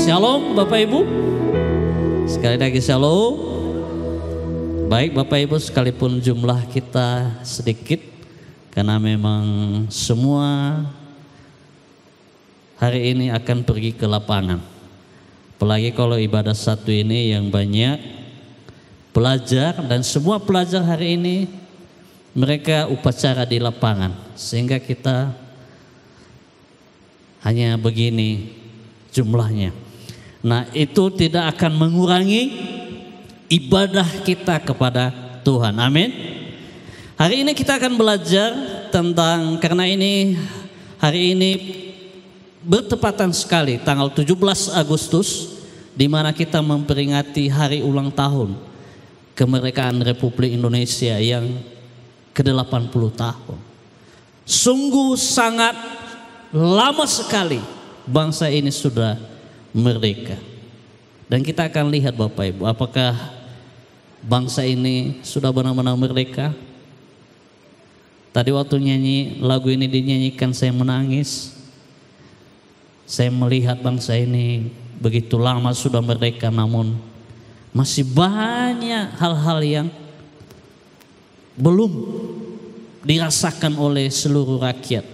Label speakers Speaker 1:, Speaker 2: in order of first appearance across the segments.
Speaker 1: Shalom Bapak Ibu. Sekali lagi shalom. Baik Bapak Ibu, sekalipun jumlah kita sedikit, karena memang semua hari ini akan pergi ke lapangan. Apalagi kalau ibadah satu ini yang banyak pelajar, dan semua pelajar hari ini mereka upacara di lapangan, sehingga kita hanya begini jumlahnya. Nah, itu tidak akan mengurangi ibadah kita kepada Tuhan. Amin. Hari ini kita akan belajar tentang, karena ini hari ini bertepatan sekali tanggal 17 Agustus, di mana kita memperingati hari ulang tahun kemerdekaan Republik Indonesia yang ke-80 tahun. Sungguh sangat lama sekali bangsa ini sudah merdeka. Dan kita akan lihat Bapak Ibu, apakah bangsa ini sudah benar-benar merdeka. Tadi waktu nyanyi lagu ini dinyanyikan, saya menangis. Saya melihat bangsa ini begitu lama sudah merdeka, namun masih banyak hal-hal yang belum dirasakan oleh seluruh rakyat.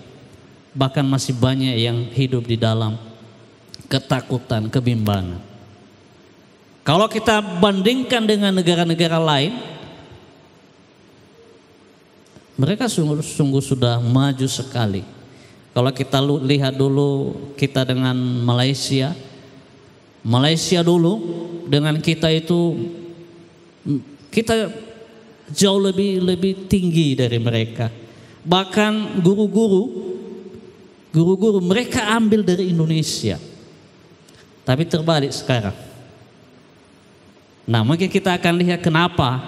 Speaker 1: Bahkan masih banyak yang hidup di dalam ketakutan, kebimbangan. Kalau kita bandingkan dengan negara-negara lain, mereka sungguh sudah maju sekali. Kalau kita lihat dulu kita dengan Malaysia dulu dengan kita itu, kita jauh lebih tinggi dari mereka. Bahkan guru-guru mereka ambil dari Indonesia. Tapi terbalik sekarang. Nah, mungkin kita akan lihat kenapa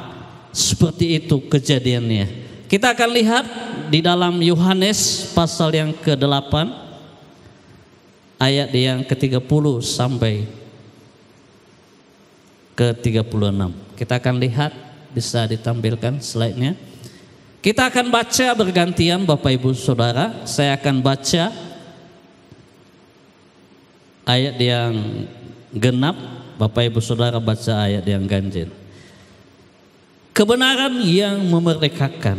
Speaker 1: seperti itu kejadiannya. Kita akan lihat di dalam Yohanes pasal yang ke-8 ayat yang ke-30 sampai ke-36. Kita akan lihat, bisa ditampilkan slide-nya. Kita akan baca bergantian Bapak Ibu Saudara. Saya akan baca ayat yang genap, Bapak Ibu Saudara baca ayat yang ganjil. Kebenaran yang memerdekakan.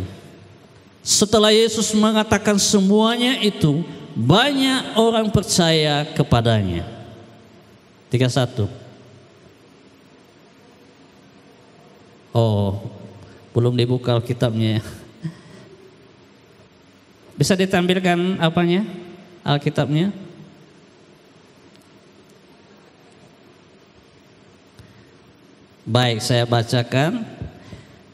Speaker 1: Setelah Yesus mengatakan semuanya itu, banyak orang percaya kepadanya. 31. Oh, belum dibuka Alkitabnya. Bisa ditampilkan apanya? Alkitabnya? Baik, saya bacakan.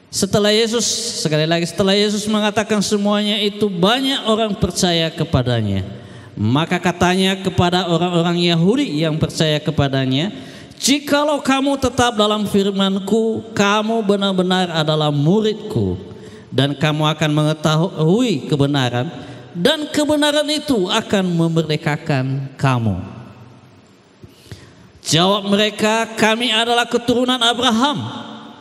Speaker 1: Setelah Yesus mengatakan semuanya itu, banyak orang percaya kepadanya. Maka katanya kepada orang-orang Yahudi yang percaya kepadanya, jikalau kamu tetap dalam firman-Ku, kamu benar-benar adalah murid-Ku, dan kamu akan mengetahui kebenaran, dan kebenaran itu akan memerdekakan kamu. Jawab mereka, kami adalah keturunan Abraham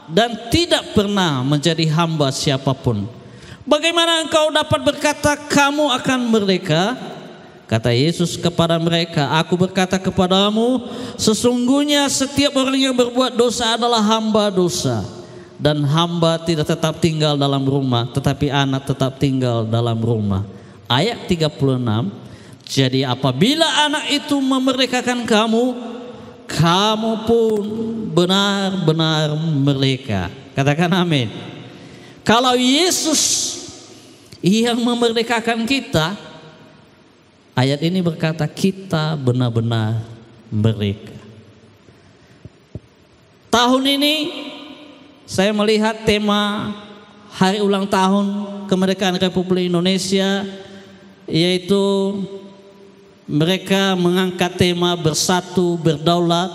Speaker 1: dan tidak pernah menjadi hamba siapapun. Bagaimana engkau dapat berkata kamu akan merdeka? Kata Yesus kepada mereka, aku berkata kepadamu, sesungguhnya setiap orang yang berbuat dosa adalah hamba dosa. Dan hamba tidak tetap tinggal dalam rumah, tetapi anak tetap tinggal dalam rumah. Ayat 36, jadi apabila anak itu memerdekakan kamu, kamu pun benar-benar merdeka. Katakan amin. Kalau Yesus yang memerdekakan kita, ayat ini berkata kita benar-benar merdeka. Tahun ini saya melihat tema hari ulang tahun kemerdekaan Republik Indonesia, yaitu mereka mengangkat tema bersatu, berdaulat,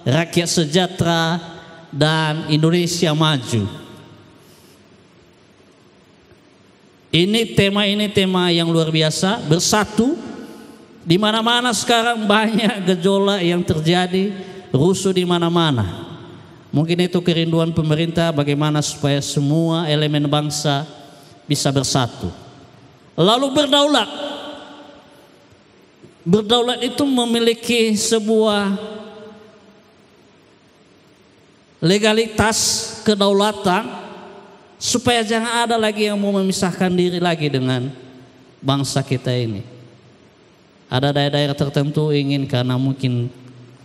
Speaker 1: rakyat sejahtera, dan Indonesia maju. Ini tema yang luar biasa, bersatu. Di mana-mana sekarang banyak gejolak yang terjadi, rusuh di mana-mana. Mungkin itu kerinduan pemerintah bagaimana supaya semua elemen bangsa bisa bersatu. Lalu berdaulat. Berdaulat itu memiliki sebuah legalitas, kedaulatan, supaya jangan ada lagi yang mau memisahkan diri lagi dengan bangsa kita ini. Ada daerah-daerah tertentu ingin, karena mungkin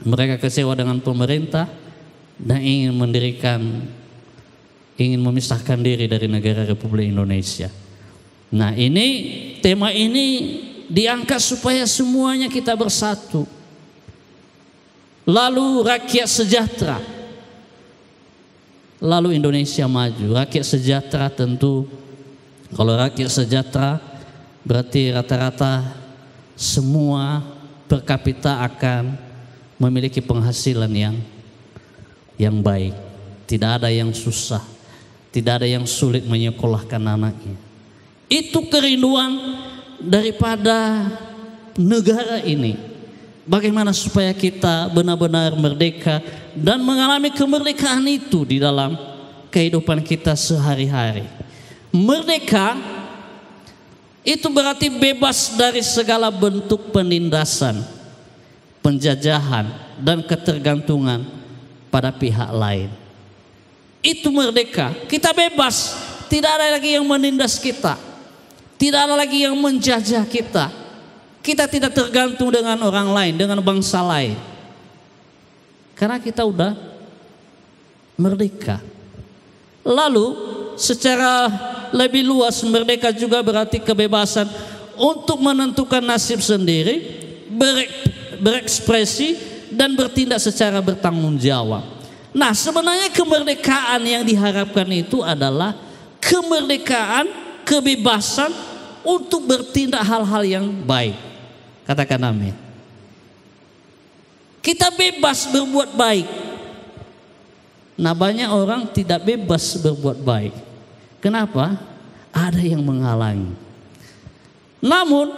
Speaker 1: mereka kecewa dengan pemerintah dan ingin memisahkan diri dari negara Republik Indonesia. Nah, tema ini diangkat supaya semuanya kita bersatu. Lalu rakyat sejahtera, lalu Indonesia maju. Rakyat sejahtera tentu, kalau rakyat sejahtera berarti rata-rata semua per kapita akan memiliki penghasilan yang baik. Tidak ada yang susah, tidak ada yang sulit menyekolahkan anaknya. Itu kerinduan daripada negara ini. Bagaimana supaya kita benar-benar merdeka dan mengalami kemerdekaan itu di dalam kehidupan kita sehari-hari. Merdeka itu berarti bebas dari segala bentuk penindasan, penjajahan, dan ketergantungan pada pihak lain. Itu merdeka. Kita bebas. Tidak ada lagi yang menindas kita. Tidak ada lagi yang menjajah kita. Kita tidak tergantung dengan orang lain, dengan bangsa lain. Karena kita udah merdeka. Lalu secara lebih luas, merdeka juga berarti kebebasan untuk menentukan nasib sendiri, berekspresi, dan bertindak secara bertanggung jawab. Nah, sebenarnya kemerdekaan yang diharapkan itu adalah kemerdekaan, kebebasan untuk bertindak hal-hal yang baik. Katakan amin. Kita bebas berbuat baik. Nah, banyak orang tidak bebas berbuat baik. Kenapa? Ada yang menghalangi. Namun,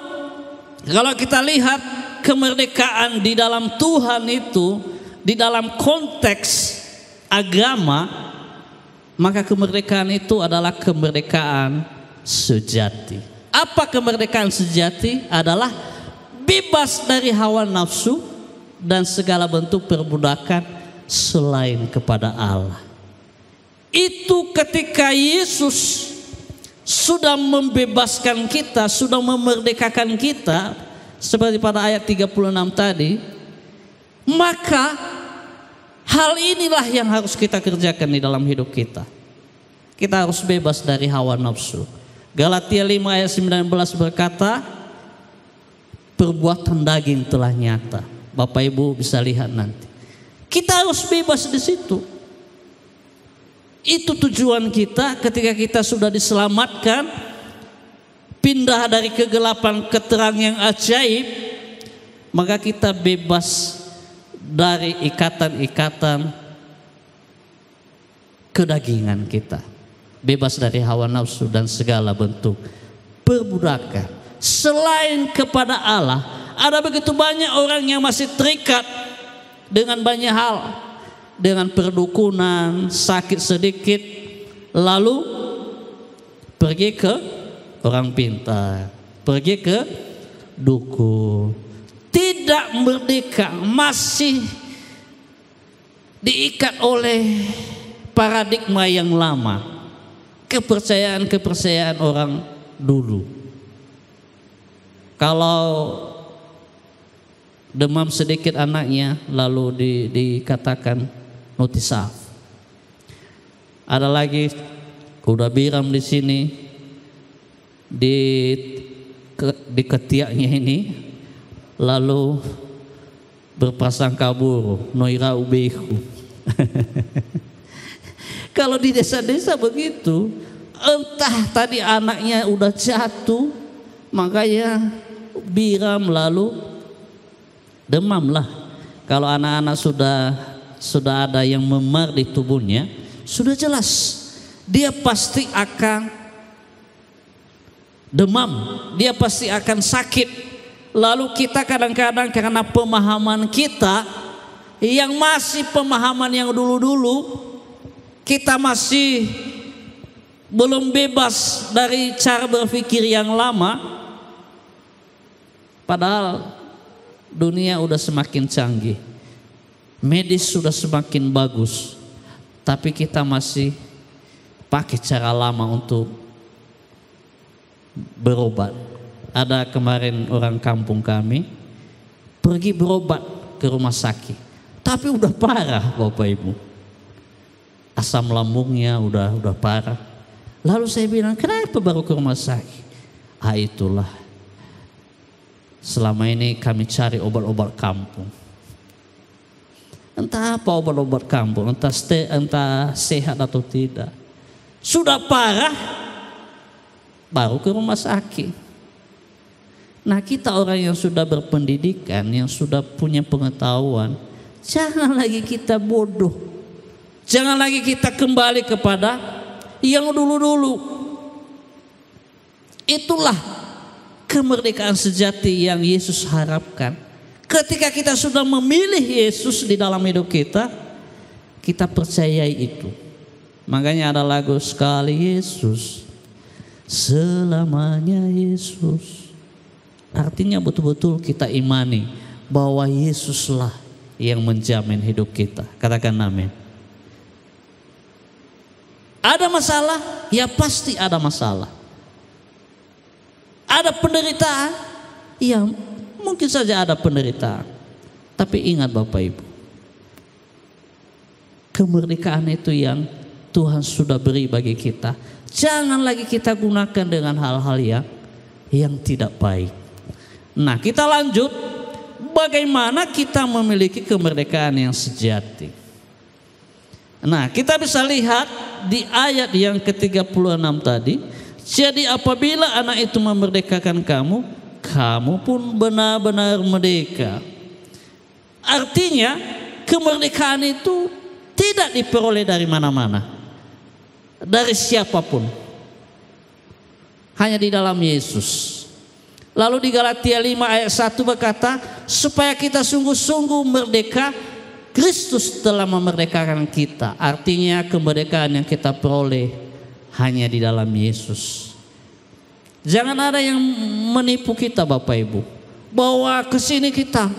Speaker 1: kalau kita lihat kemerdekaan di dalam Tuhan itu, di dalam konteks agama, maka kemerdekaan itu adalah kemerdekaan sejati. Apa kemerdekaan sejati? Adalah bebas dari hawa nafsu dan segala bentuk perbudakan selain kepada Allah. Itu ketika Yesus sudah membebaskan kita, sudah memerdekakan kita, seperti pada ayat 36 tadi, maka hal inilah yang harus kita kerjakan di dalam hidup kita. Kita harus bebas dari hawa nafsu. Galatia 5 ayat 19 berkata, perbuatan daging telah nyata. Bapak Ibu bisa lihat nanti. Kita harus bebas di situ. Itu tujuan kita ketika kita sudah diselamatkan, pindah dari kegelapan ke terang yang ajaib, maka kita bebas dari ikatan-ikatan kedagingan kita. Bebas dari hawa nafsu dan segala bentuk perbudakan selain kepada Allah. Ada begitu banyak orang yang masih terikat dengan banyak hal, dengan perdukunan, sakit sedikit, lalu pergi ke orang pintar, pergi ke dukun. Tidak merdeka, masih diikat oleh paradigma yang lama, kepercayaan-kepercayaan orang dulu. Kalau demam sedikit anaknya, lalu dikatakan notisaf. Ada lagi kuda biram di sini, di ketiaknya ini, lalu berprasangka buruk, noira ubehu. Kalau di desa-desa begitu, entah tadi anaknya udah jatuh, makanya biram lalu demam lah. Kalau anak-anak sudah ada yang memar di tubuhnya, sudah jelas dia pasti akan demam, dia pasti akan sakit. Lalu kita kadang-kadang karena pemahaman kita yang masih pemahaman yang dulu-dulu, kita masih belum bebas dari cara berpikir yang lama. Padahal dunia udah semakin canggih, medis sudah semakin bagus, tapi kita masih pakai cara lama untuk berobat. Ada kemarin orang kampung kami pergi berobat ke rumah sakit, tapi udah parah Bapak Ibu. Asam lambungnya udah parah. Lalu saya bilang, kenapa baru ke rumah sakit? Itulah, selama ini kami cari obat-obat kampung. Entah apa obat-obat kampung, entah sehat atau tidak. Sudah parah, baru ke rumah sakit. Nah, kita orang yang sudah berpendidikan, yang sudah punya pengetahuan, jangan lagi kita bodoh. Jangan lagi kita kembali kepada yang dulu-dulu. Itulah kemerdekaan sejati yang Yesus harapkan. Ketika kita sudah memilih Yesus di dalam hidup kita, kita percayai itu. Makanya ada lagu sekali Yesus, selamanya Yesus. Artinya betul-betul kita imani bahwa Yesuslah yang menjamin hidup kita. Katakan amin. Ada masalah? Ya pasti ada masalah. Ada penderitaan? Ya mungkin saja ada penderitaan. Tapi ingat Bapak Ibu, kemerdekaan itu yang Tuhan sudah beri bagi kita. Jangan lagi kita gunakan dengan hal-hal yang tidak baik. Nah, kita lanjut. Bagaimana kita memiliki kemerdekaan yang sejati? Nah, kita bisa lihat di ayat yang ke-36 tadi. Jadi apabila anak itu memerdekakan kamu, kamu pun benar-benar merdeka. Artinya kemerdekaan itu tidak diperoleh dari mana-mana, dari siapapun, hanya di dalam Yesus. Lalu di Galatia 5 ayat 1 berkata, supaya kita sungguh-sungguh merdeka, Kristus telah memerdekakan kita. Artinya kemerdekaan yang kita peroleh hanya di dalam Yesus. Jangan ada yang menipu kita Bapak Ibu, bahwa kesini kita,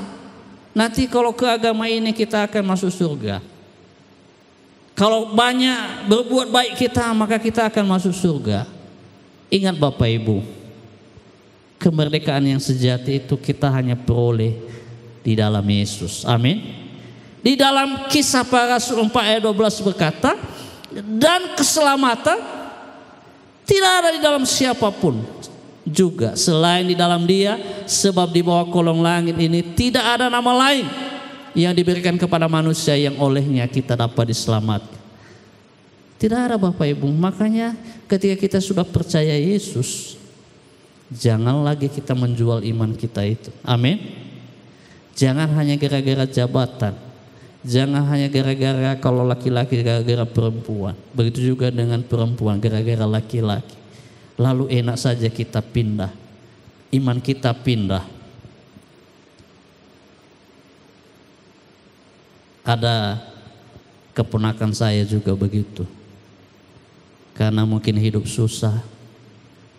Speaker 1: nanti kalau ke agama ini kita akan masuk surga. Kalau banyak berbuat baik kita, maka kita akan masuk surga. Ingat Bapak Ibu, kemerdekaan yang sejati itu kita hanya peroleh di dalam Yesus. Amin. Di dalam Kisah Para Rasul 4 ayat 12 berkata, dan keselamatan tidak ada di dalam siapapun juga selain di dalam Dia, sebab di bawah kolong langit ini tidak ada nama lain yang diberikan kepada manusia yang olehnya kita dapat diselamatkan. Tidak ada Bapak Ibu. Makanya ketika kita sudah percaya Yesus, jangan lagi kita menjual iman kita itu. Amin. Jangan hanya gara-gara jabatan. Jangan hanya gara-gara kalau laki-laki gara-gara perempuan. Begitu juga dengan perempuan gara-gara laki-laki. Lalu enak saja kita pindah. Iman kita pindah. Ada keponakan saya juga begitu. Karena mungkin hidup susah.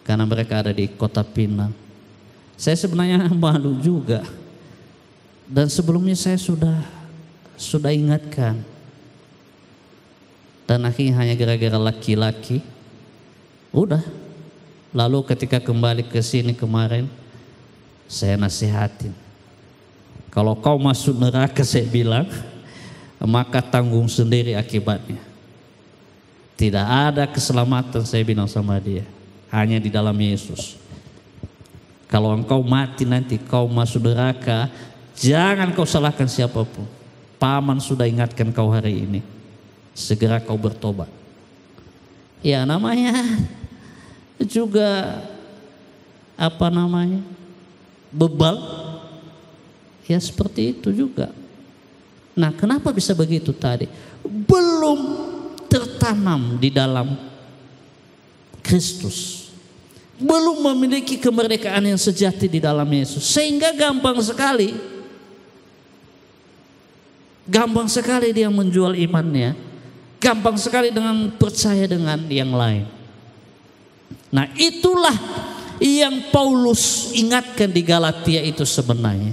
Speaker 1: Karena mereka ada di Kota Pinang. Saya sebenarnya malu juga. Dan sebelumnya saya sudah ingatkan, dan akhirnya hanya gara-gara laki-laki, udah. Lalu ketika kembali ke sini kemarin, saya nasihatin, kalau kau masuk neraka, saya bilang, maka tanggung sendiri akibatnya. Tidak ada keselamatan, saya bilang sama dia, hanya di dalam Yesus. Kalau engkau mati nanti kau masuk neraka, jangan kau salahkan siapapun. Paman sudah ingatkan kau hari ini, segera kau bertobat. Ya namanya juga bebal. Ya seperti itu juga. Nah, kenapa bisa begitu tadi? Belum tertanam di dalam Kristus. Belum memiliki kemerdekaan yang sejati di dalam Yesus. Sehingga gampang sekali dia menjual imannya. Gampang sekali dengan percaya dengan yang lain. Nah, itulah yang Paulus ingatkan di Galatia itu sebenarnya.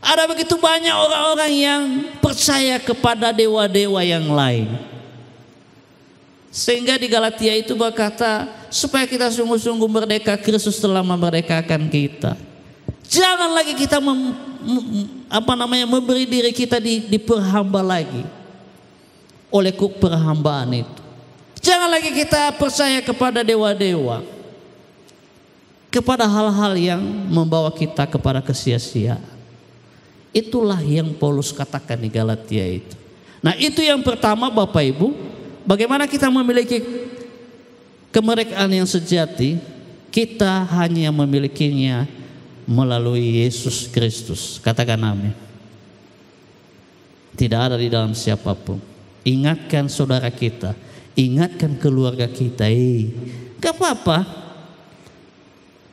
Speaker 1: Ada begitu banyak orang-orang yang percaya kepada dewa-dewa yang lain. Sehingga di Galatia itu berkata, supaya kita sungguh-sungguh merdeka, Kristus telah memerdekakan kita. Jangan lagi kita memberi diri kita diperhamba lagi oleh perhambaan itu. Jangan lagi kita percaya kepada dewa-dewa, kepada hal-hal yang membawa kita kepada kesia-siaan. Itulah yang Paulus katakan di Galatia itu. Nah, itu yang pertama Bapak Ibu, bagaimana kita memiliki kemerdekaan yang sejati. Kita hanya memilikinya melalui Yesus Kristus. Katakan amin. Tidak ada di dalam siapapun. Ingatkan saudara kita, ingatkan keluarga kita. Gak apa-apa,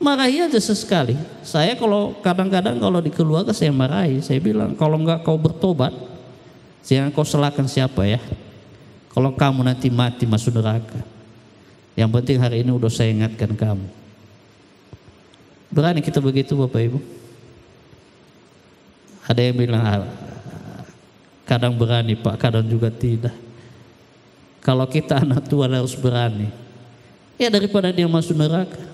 Speaker 1: marahi aja sesekali. Saya kadang-kadang kalau di keluarga saya marahi. Saya bilang, kalau enggak kau bertobat, jangan kau salahkan siapa ya. Kalau kamu nanti mati masuk neraka. Yang penting hari ini udah saya ingatkan kamu. Berani kita begitu Bapak Ibu? Ada yang bilang, kadang berani Pak, kadang juga tidak. Kalau kita anak Tuhan harus berani. Ya daripada dia masuk neraka.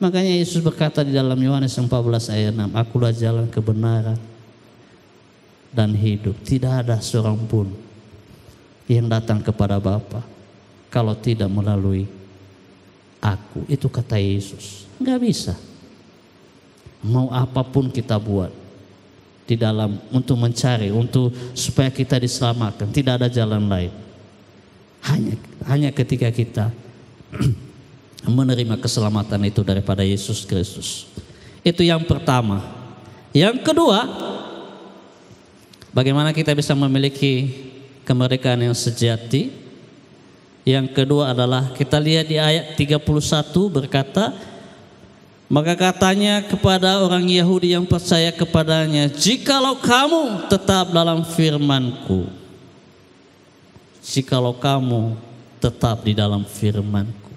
Speaker 1: Makanya Yesus berkata di dalam Yohanes 14 ayat 6, akulah jalan kebenaran dan hidup. Tidak ada seorang pun yang datang kepada Bapa kalau tidak melalui aku. Itu kata Yesus. Enggak bisa. Mau apapun kita buat di dalam untuk mencari, untuk supaya kita diselamatkan, tidak ada jalan lain. Hanya ketika kita menerima keselamatan itu daripada Yesus Kristus. Itu yang pertama. Yang kedua, bagaimana kita bisa memiliki kemerdekaan yang sejati? Yang kedua adalah kita lihat di ayat 31 berkata, maka katanya kepada orang Yahudi yang percaya kepadanya, jikalau kamu tetap dalam firman-Ku, jikalau kamu tetap di dalam firman-Ku.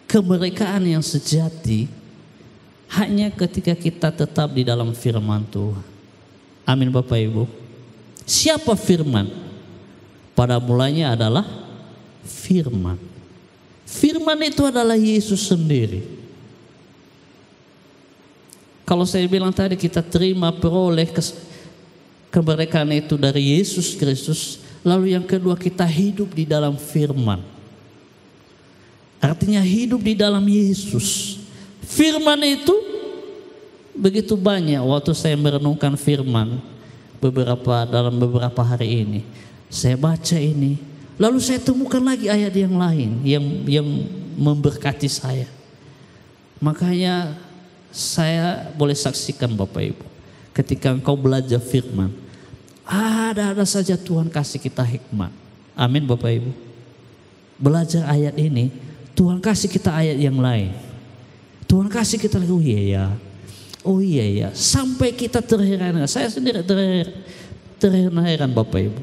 Speaker 1: Kemerdekaan yang sejati hanya ketika kita tetap di dalam firman Tuhan. Amin Bapak Ibu. Siapa firman? Pada mulanya adalah firman. Firman itu adalah Yesus sendiri. Kalau saya bilang tadi kita terima peroleh kemerdekaan itu dari Yesus Kristus. Lalu yang kedua kita hidup di dalam firman. Artinya hidup di dalam Yesus. Firman itu begitu banyak. Waktu saya merenungkan firman dalam beberapa hari ini, saya baca ini, lalu saya temukan lagi ayat yang lain yang memberkati saya. Makanya saya boleh saksikan Bapak Ibu, ketika engkau belajar firman, ada saja Tuhan kasih kita hikmat. Amin Bapak Ibu. Belajar ayat ini, Tuhan kasih kita ayat yang lain. Tuhan kasih kita lagi, oh iya ya, sampai kita terheran. Saya sendiri terheran Bapak Ibu.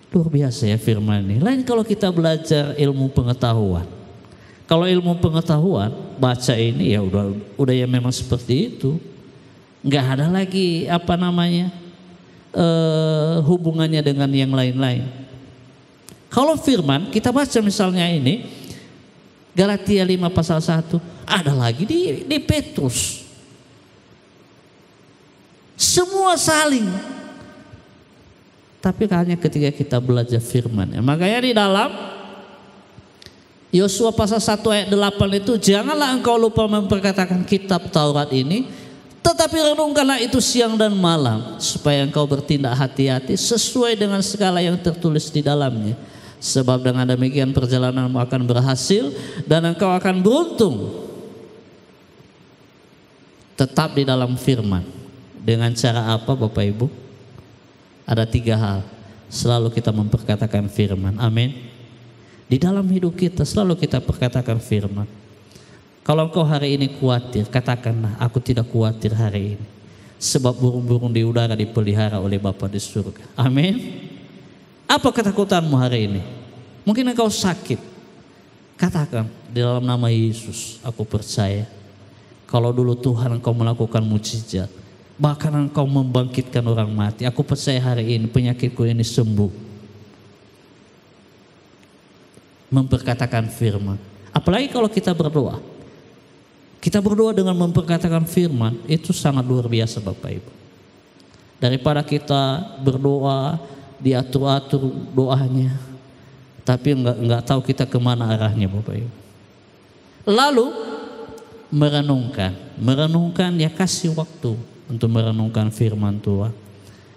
Speaker 1: Luar biasa ya firman ini. Lain kalau kita belajar ilmu pengetahuan. Kalau ilmu pengetahuan, baca ini ya udah ya memang seperti itu. Nggak ada lagi hubungannya dengan yang lain-lain. Kalau firman, kita baca misalnya ini, Galatia 5 pasal 1, ada lagi di Petrus. Semua saling. Tapi hanya ketika kita belajar firman. Makanya di dalam Yosua pasal 1 ayat 8 itu, janganlah engkau lupa memperkatakan kitab Taurat ini, tetapi renungkanlah itu siang dan malam, supaya engkau bertindak hati-hati sesuai dengan segala yang tertulis di dalamnya. Sebab dengan demikian perjalananmu akan berhasil dan engkau akan beruntung. Tetap di dalam firman. Dengan cara apa Bapak Ibu? Ada 3 hal. Selalu kita memperkatakan firman. Amin. Di dalam hidup kita selalu kita perkatakan firman. Kalau engkau hari ini khawatir, katakanlah, aku tidak khawatir hari ini. Sebab burung-burung di udara dipelihara oleh Bapa di surga. Amin. Apa ketakutanmu hari ini? Mungkin engkau sakit. Katakan, di dalam nama Yesus aku percaya. Kalau dulu Tuhan engkau melakukan mukjizat, bahkan engkau membangkitkan orang mati, aku percaya hari ini penyakitku ini sembuh. memperkatakan firman. Apalagi kalau kita berdoa. Kita berdoa dengan memperkatakan firman, itu sangat luar biasa Bapak Ibu. Daripada kita berdoa, diatur-atur doanya, tapi enggak tahu kita kemana arahnya Bapak Ibu. Lalu merenungkan ya, kasih waktu untuk merenungkan firman Tuhan.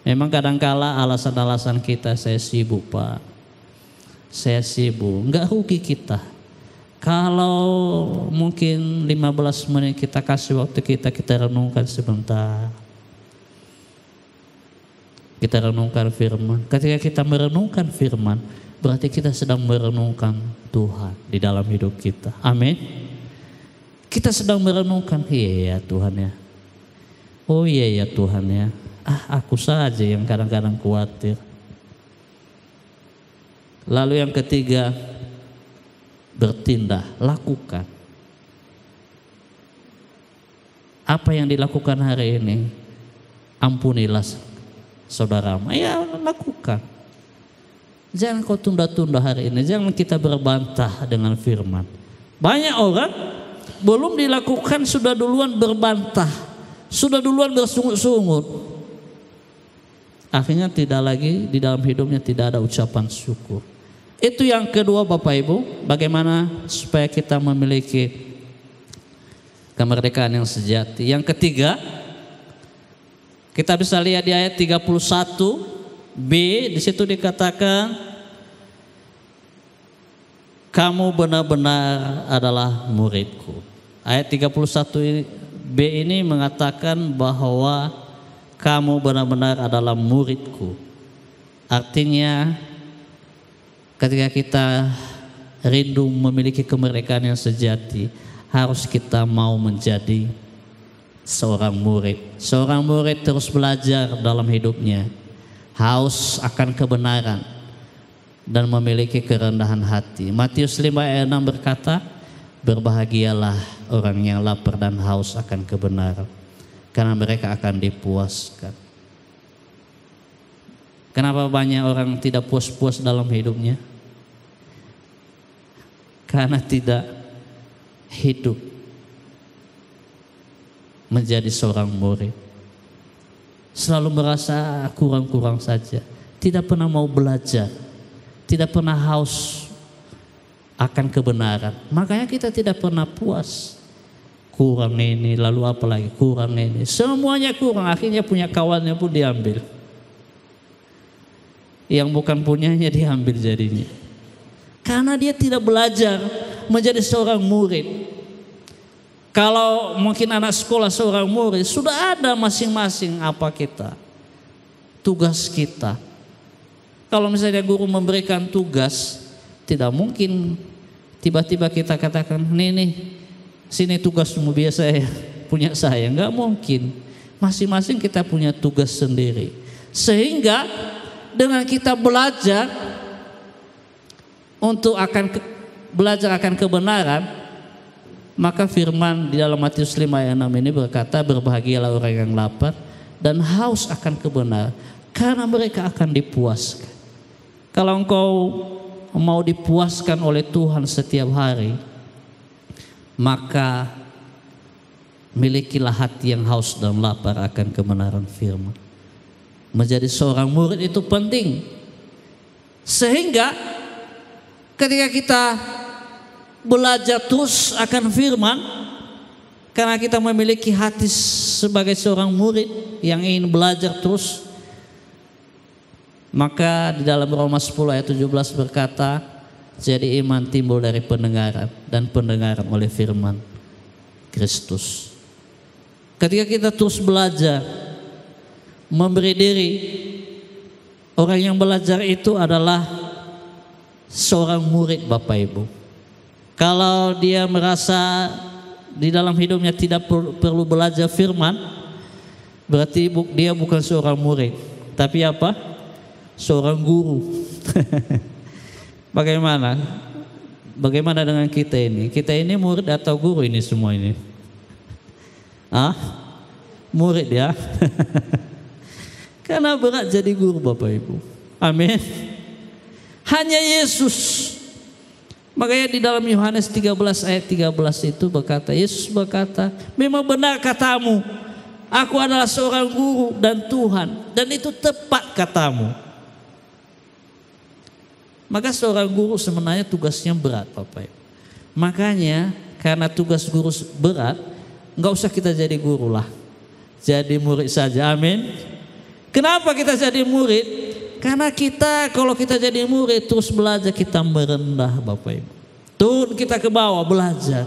Speaker 1: Memang kadangkala alasan-alasan kita, saya sibuk Pak, saya sibuk, enggak rugi kita. Kalau mungkin 15 menit kita kasih waktu kita renungkan sebentar. Kita renungkan firman. Ketika kita merenungkan firman, berarti kita sedang merenungkan Tuhan di dalam hidup kita. Amin. Kita sedang merenungkan, iya ya Tuhan ya. Oh iya ya Tuhan ya. Aku saja yang kadang-kadang khawatir. Lalu yang ketiga, bertindak, lakukan. Apa yang dilakukan hari ini, ampunilah saudaramu. Ya lakukan. Jangan kau tunda-tunda hari ini. Jangan kita berbantah dengan firman. Banyak orang belum dilakukan sudah duluan berbantah, sudah duluan bersungut-sungut. Akhirnya tidak lagi di dalam hidupnya tidak ada ucapan syukur. Itu yang kedua Bapak Ibu, bagaimana supaya kita memiliki kemerdekaan yang sejati. Yang ketiga, kita bisa lihat di ayat 31b, di situ dikatakan kamu benar-benar adalah muridku. Ayat 31b ini mengatakan bahwa kamu benar-benar adalah muridku. Artinya ketika kita rindu memiliki kemerdekaan yang sejati, harus kita mau menjadi seorang murid. Seorang murid terus belajar dalam hidupnya, haus akan kebenaran dan memiliki kerendahan hati. Matius 5 ayat 6 berkata, berbahagialah orang yang lapar dan haus akan kebenaran, karena mereka akan dipuaskan. Kenapa banyak orang tidak puas-puas dalam hidupnya? Karena tidak hidup menjadi seorang murid. Selalu merasa kurang-kurang saja. Tidak pernah mau belajar. Tidak pernah haus akan kebenaran. Makanya kita tidak pernah puas. Kurang ini, lalu apa lagi? Kurang ini. Semuanya kurang. Akhirnya punya kawannya pun diambil. Yang bukan punyanya diambil jadinya. Karena dia tidak belajar menjadi seorang murid. Kalau mungkin anak sekolah seorang murid, sudah ada masing-masing apa kita, tugas kita. Kalau misalnya guru memberikan tugas, tidak mungkin tiba-tiba kita katakan, nih, sini tugasmu biasa ya, punya saya. Enggak mungkin. Masing-masing kita punya tugas sendiri. Sehingga dengan kita belajar untuk belajar akan kebenaran, maka firman di dalam Matius 5 ayat 6 ini berkata, berbahagialah orang yang lapar dan haus akan kebenaran, karena mereka akan dipuaskan. Kalau engkau mau dipuaskan oleh Tuhan setiap hari, maka milikilah hati yang haus dan lapar akan kebenaran firman. Menjadi seorang murid itu penting. Sehingga ketika kita belajar terus akan firman, karena kita memiliki hati sebagai seorang murid yang ingin belajar terus, maka di dalam Roma 10 ayat 17 berkata, jadi iman timbul dari pendengaran, dan pendengaran oleh firman Kristus. Ketika kita terus belajar, memberi diri, orang yang belajar itu adalah seorang murid Bapak Ibu. Kalau dia merasa di dalam hidupnya tidak perlu belajar firman, berarti dia bukan seorang murid, tapi apa? Seorang guru. Bagaimana? Bagaimana dengan kita ini? Kita ini murid atau guru ini semua ini? Murid ya. Karena berat jadi guru Bapak Ibu. Amin. Hanya Yesus Makanya di dalam Yohanes 13 ayat 13 itu berkata, Yesus berkata, memang benar katamu, aku adalah seorang guru dan Tuhan, dan itu tepat katamu. Maka seorang guru sebenarnya tugasnya berat, Bapak Ibu. Makanya karena tugas guru berat, nggak usah kita jadi guru lah, jadi murid saja. Amin. Kenapa kita jadi murid? Karena kita kalau kita jadi murid terus belajar, kita merendah, Bapak Ibu. Turun kita ke bawah belajar.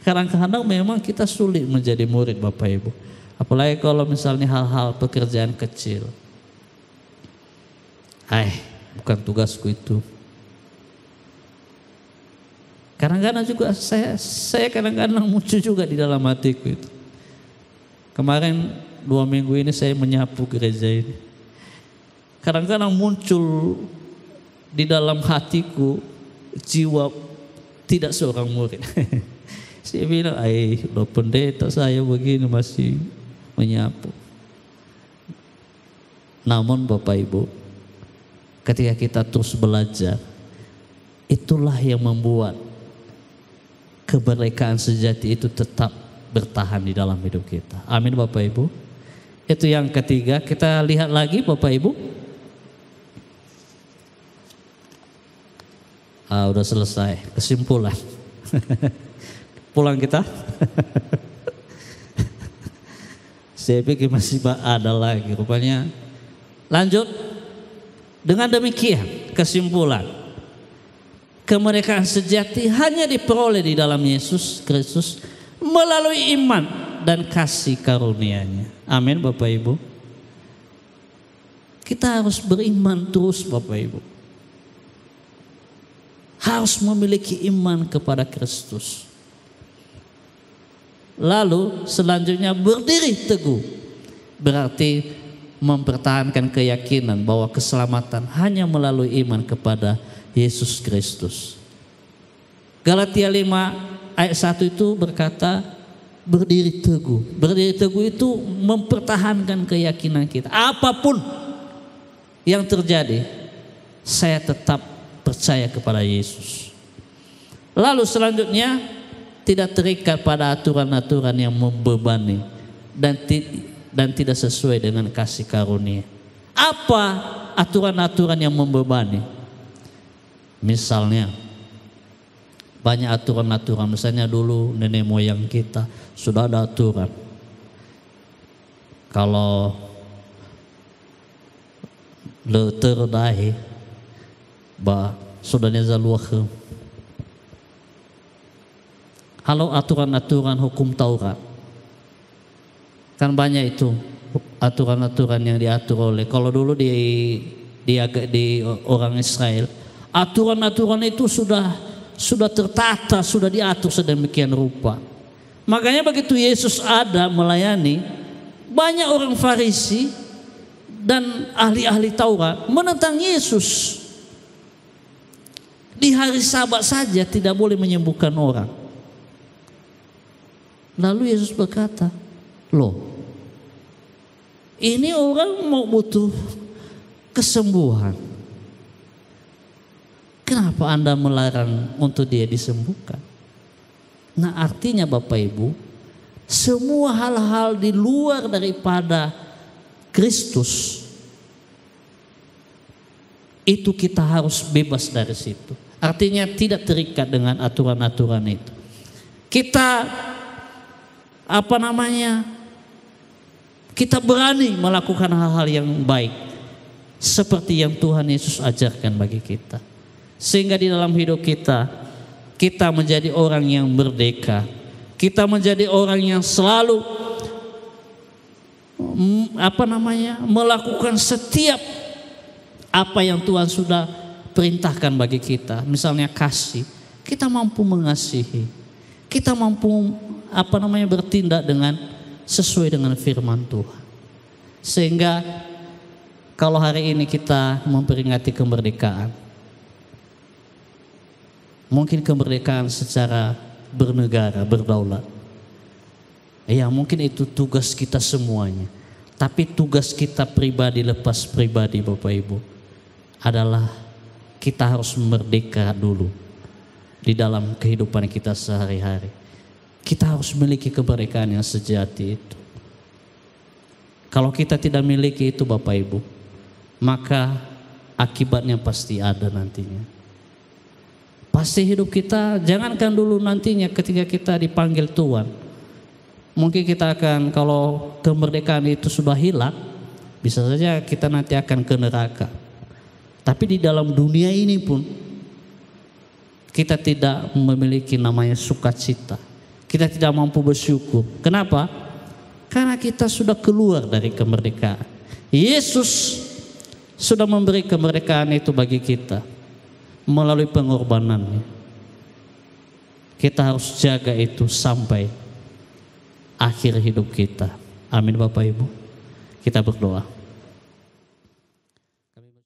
Speaker 1: Kadang-kadang memang kita sulit menjadi murid, Bapak Ibu. Apalagi kalau misalnya hal-hal pekerjaan kecil. Bukan tugasku itu. Kadang-kadang juga saya kadang-kadang muncul juga di dalam hatiku itu. Kemarin 2 minggu ini saya menyapu gereja ini. Kadang-kadang muncul di dalam hatiku jiwa tidak seorang murid. Saya bilang, udah pendeta saya begini masih menyapu. Namun Bapak Ibu, ketika kita terus belajar, itulah yang membuat kemerdekaan sejati itu tetap bertahan di dalam hidup kita. Amin Bapak Ibu. Itu yang ketiga. Kita lihat lagi Bapak Ibu. Udah selesai. Kesimpulan. Pulang kita. Saya pikir masih ada lagi. Rupanya lanjut. Dengan demikian kesimpulan. Kemerdekaan sejati hanya diperoleh di dalam Yesus Kristus melalui iman dan kasih karunia-Nya. Amin Bapak Ibu. Kita harus beriman terus Bapak Ibu. Harus memiliki iman kepada Kristus. Lalu selanjutnya berdiri teguh. Berarti mempertahankan keyakinan bahwa keselamatan hanya melalui iman kepada Yesus Kristus. Galatia 5 ayat 1 itu berkata berdiri teguh. Berdiri teguh itu mempertahankan keyakinan kita. Apapun yang terjadi, saya tetap percaya kepada Yesus. Lalu selanjutnya tidak terikat pada aturan-aturan yang membebani dan tidak sesuai dengan kasih karunia. Apa aturan-aturan yang membebani? Misalnya banyak aturan-aturan. Misalnya dulu nenek moyang kita sudah ada aturan. Kalau terdahi sudahnya zaluah. Kalau aturan-aturan hukum Taurat, kan banyak itu aturan-aturan yang diatur oleh. Kalau dulu di orang Israel, aturan-aturan itu sudah tertata, sudah diatur sedemikian rupa. Makanya begitu Yesus ada melayani, banyak orang Farisi dan ahli-ahli Taurat menentang Yesus. Di hari Sabat saja tidak boleh menyembuhkan orang. Lalu Yesus berkata, loh, ini orang mau butuh kesembuhan. Kenapa Anda melarang untuk dia disembuhkan? Nah artinya Bapak Ibu, semua hal-hal di luar daripada Kristus itu kita harus bebas dari situ. Artinya tidak terikat dengan aturan-aturan itu. Kita kita berani melakukan hal-hal yang baik seperti yang Tuhan Yesus ajarkan bagi kita. Sehingga di dalam hidup kita menjadi orang yang merdeka. Kita menjadi orang yang selalu melakukan setiap apa yang Tuhan sudah perintahkan bagi kita. Misalnya kasih, kita mampu mengasihi. Kita mampu bertindak dengan sesuai dengan firman Tuhan. Sehingga kalau hari ini kita memperingati kemerdekaan, mungkin kemerdekaan secara bernegara, berdaulat, ya mungkin itu tugas kita semuanya. Tapi tugas kita pribadi lepas pribadi Bapak Ibu adalah kita harus merdeka dulu di dalam kehidupan kita sehari-hari. Kita harus memiliki kemerdekaan yang sejati itu. Kalau kita tidak memiliki itu Bapak Ibu, maka akibatnya pasti ada nantinya. Pasti hidup kita, jangankan dulu nantinya ketika kita dipanggil Tuhan. Mungkin kita akan, kalau kemerdekaan itu sudah hilang, bisa saja kita nanti akan ke neraka. Tapi di dalam dunia ini pun kita tidak memiliki namanya sukacita. Kita tidak mampu bersyukur. Kenapa? Karena kita sudah keluar dari kemerdekaan. Yesus sudah memberi kemerdekaan itu bagi kita melalui pengorbanannya. Kita harus jaga itu sampai akhir hidup kita. Amin Bapak Ibu. Kita berdoa.